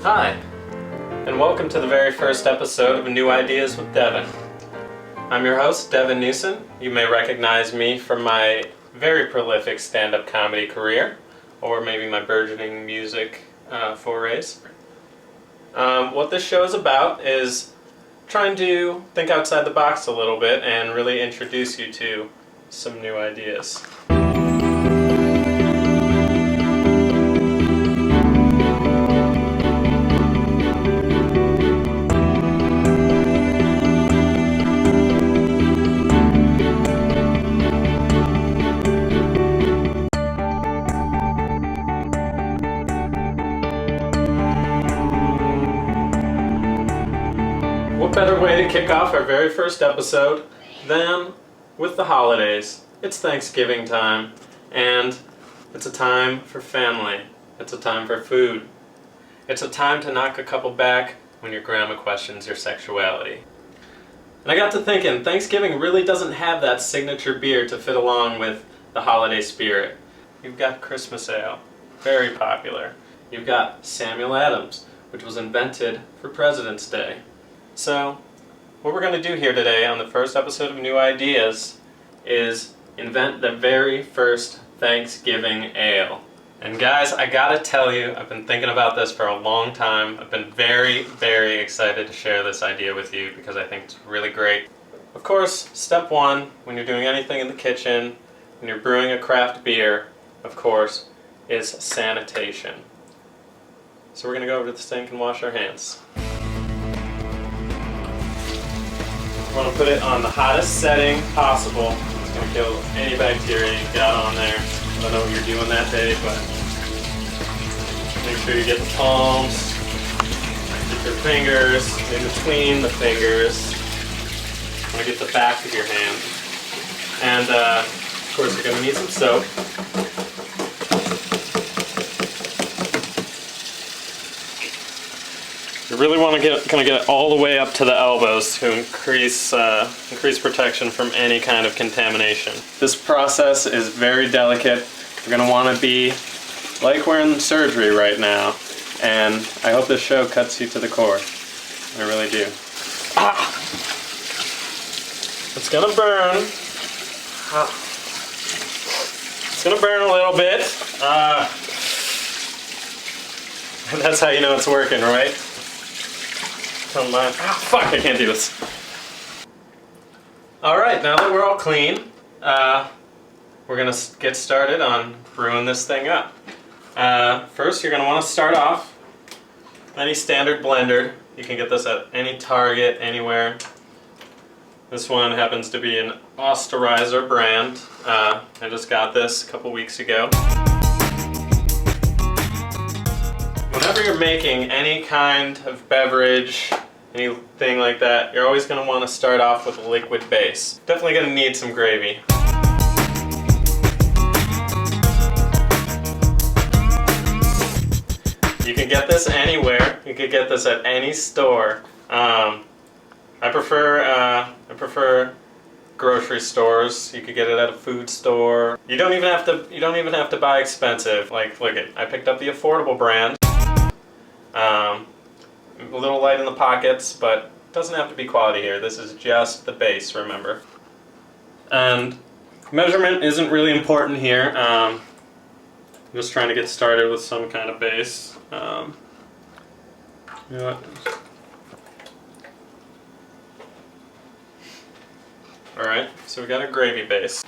Hi, and welcome to the very first episode of New Ideas with Devin. I'm your host, Devin Newsom. You may recognize me from my very prolific stand-up comedy career, or maybe my burgeoning music forays. What this show is about is trying to think outside the box a little bit and really introduce you to some new ideas. What better way to kick off our very first episode than with the holidays? It's Thanksgiving time, and it's a time for family. It's a time for food. It's a time to knock a couple back when your grandma questions your sexuality. And I got to thinking, Thanksgiving really doesn't have that signature beer to fit along with the holiday spirit. You've got Christmas ale, very popular. You've got Samuel Adams, which was invented for President's Day. So, what we're going to do here today on the first episode of New Ideas is invent the very first Thanksgiving ale. And guys, I gotta tell you, I've been thinking about this for a long time. I've been very, very excited to share this idea with you because I think it's really great. Of course, step one, when you're doing anything in the kitchen, when you're brewing a craft beer, of course, is sanitation. So we're going to go over to the sink and wash our hands. You want to put it on the hottest setting possible. It's going to kill any bacteria you've got on there. I don't know what you're doing that day, but make sure you get the palms, get your fingers in between the fingers. You want to get the back of your hand. And of course you're going to need some soap. You really want to get it all the way up to the elbows to increase protection from any kind of contamination. This process is very delicate. You're going to want to be like we're in surgery right now, and I hope this show cuts you to the core. I really do. Ah! It's going to burn. Ah. It's going to burn a little bit. And that's how you know it's working, right? Fuck, I can't do this. Alright, now that we're all clean, we're going to get started on brewing this thing up. First, you're going to want to start off with any standard blender. You can get this at any Target, anywhere. This one happens to be an Osterizer brand. I just got this a couple weeks ago. Whenever you're making any kind of beverage, anything like that, you're always going to want to start off with a liquid base. Definitely going to need some gravy. You can get this anywhere. You can get this at any store. I prefer grocery stores. You could get it at a food store. You don't even have to buy expensive. Like, look it. I picked up the affordable brand. A little light in the pockets, but it doesn't have to be quality here. This is just the base, remember. And measurement isn't really important here. I'm just trying to get started with some kind of base. You know what? Alright, so we got a gravy base.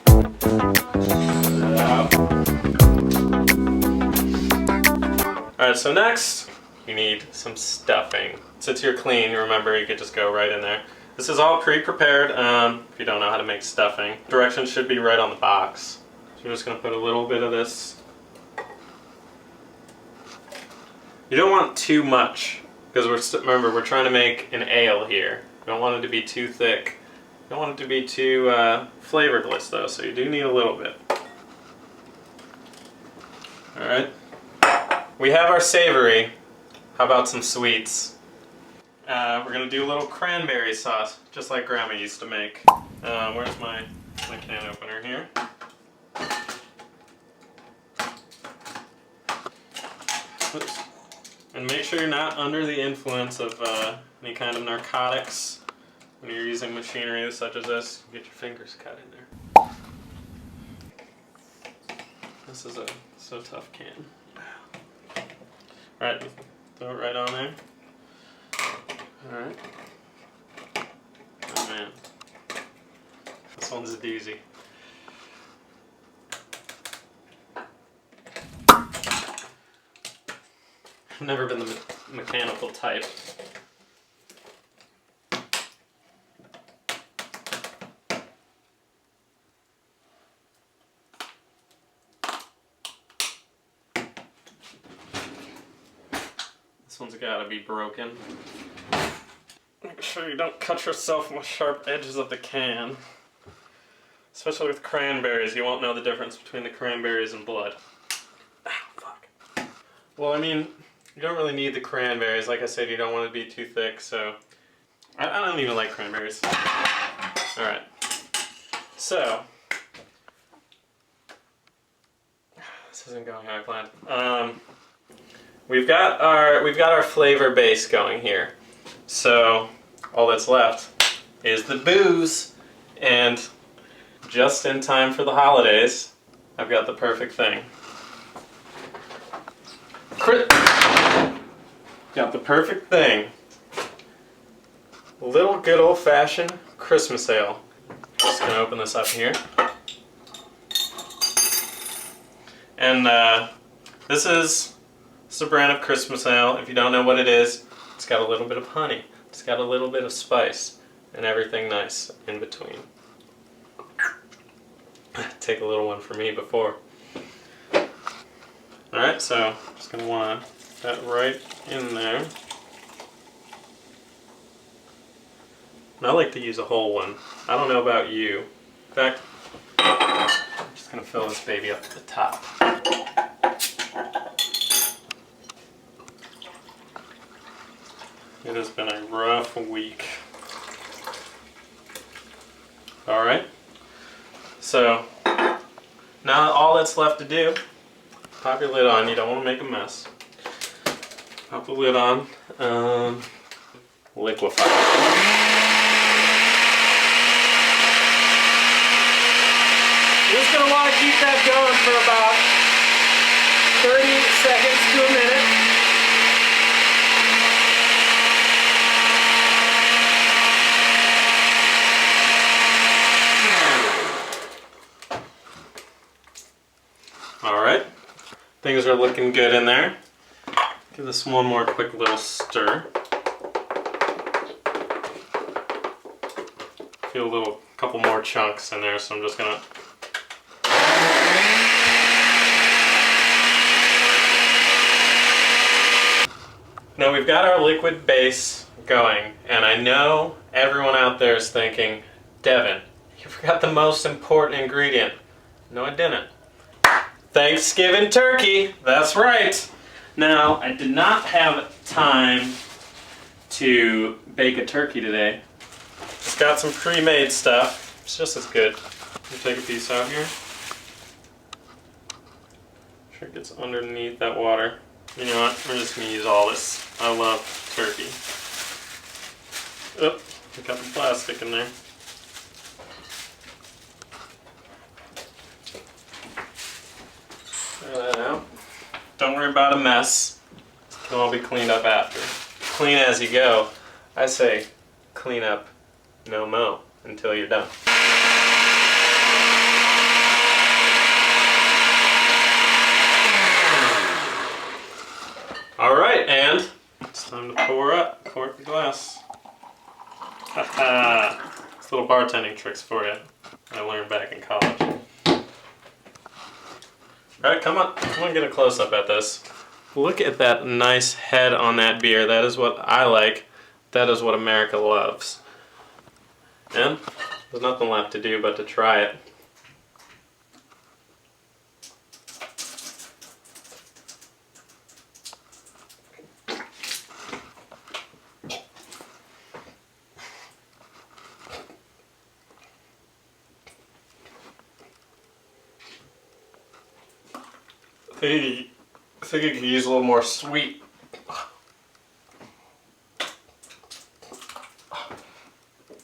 Alright, so next, you need some stuffing. Since you're clean, remember, you could just go right in there. This is all pre-prepared if you don't know how to make stuffing. Directions should be right on the box. So we're just going to put a little bit of this. You don't want too much, because remember, we're trying to make an ale here. You don't want it to be too thick. You don't want it to be too flavorless though, so you do need a little bit. Alright. We have our savory. How about some sweets? We're going to do a little cranberry sauce, just like Grandma used to make. Where's my can opener here? Oops. And make sure you're not under the influence of any kind of narcotics when you're using machinery such as this. Get your fingers cut in there. This is a so tough can. Alright, throw it right on there. Alright. Oh man. This one's a doozy. I've never been the mechanical type. This one's gotta be broken. Make sure you don't cut yourself on the sharp edges of the can. Especially with cranberries, you won't know the difference between the cranberries and blood. Ah, fuck. Well, I mean, you don't really need the cranberries. Like I said, you don't want it to be too thick, so... I don't even like cranberries. Alright. So... This isn't going how I planned. We've got our flavor base going here. So, all that's left is the booze. And just in time for the holidays, I've got the perfect thing. Got the perfect thing. A little good old-fashioned Christmas ale. Just gonna open this up here. And this is a brand of Christmas ale. If you don't know what it is, it's got a little bit of honey. It's got a little bit of spice and everything nice in between. Take a little one for me before. Alright, so just gonna want that right in there. And I like to use a whole one. I don't know about you. In fact, I'm just gonna fill this baby up to the top. It has been a rough week. Alright. So, now all that's left to do, pop your lid on. You don't want to make a mess. Pop the lid on. Liquefy. You're just going to want to keep that going for about 30 seconds to a minute. Alright, things are looking good in there. Give this one more quick little stir. Feel a couple more chunks in there, so I'm just gonna... Now we've got our liquid base going, and I know everyone out there is thinking, Devin, you forgot the most important ingredient. No, I didn't. Thanksgiving turkey, that's right. Now, I did not have time to bake a turkey today. It's got some pre-made stuff. It's just as good. Let me take a piece out here. Make sure it gets underneath that water. You know what, we're just going to use all this. I love turkey. Oh, I got the plastic in there. Throw that out. Don't worry about a mess. It can all be cleaned up after. Clean as you go. I say clean up no mo until you're done. Alright, and it's time to pour up. Cork the glass. Haha! It's little bartending tricks for you. I learned back in college. Alright, come on, get a close-up at this. Look at that nice head on that beer. That is what I like. That is what America loves. And there's nothing left to do but to try it. I think it could use a little more sweet.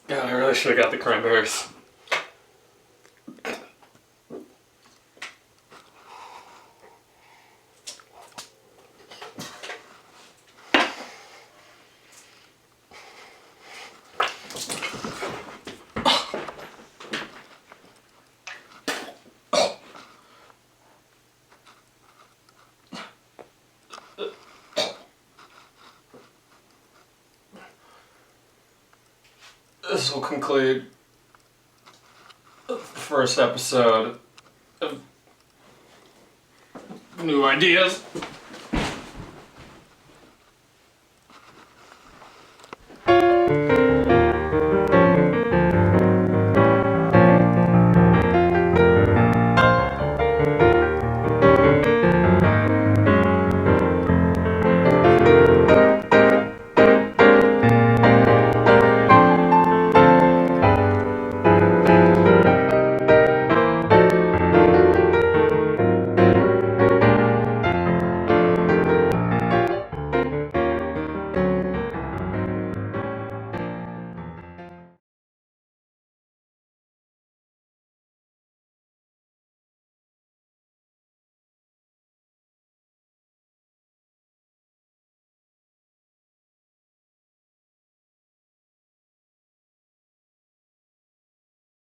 God, I really should have got the cranberries. This will conclude the first episode of New Ideas.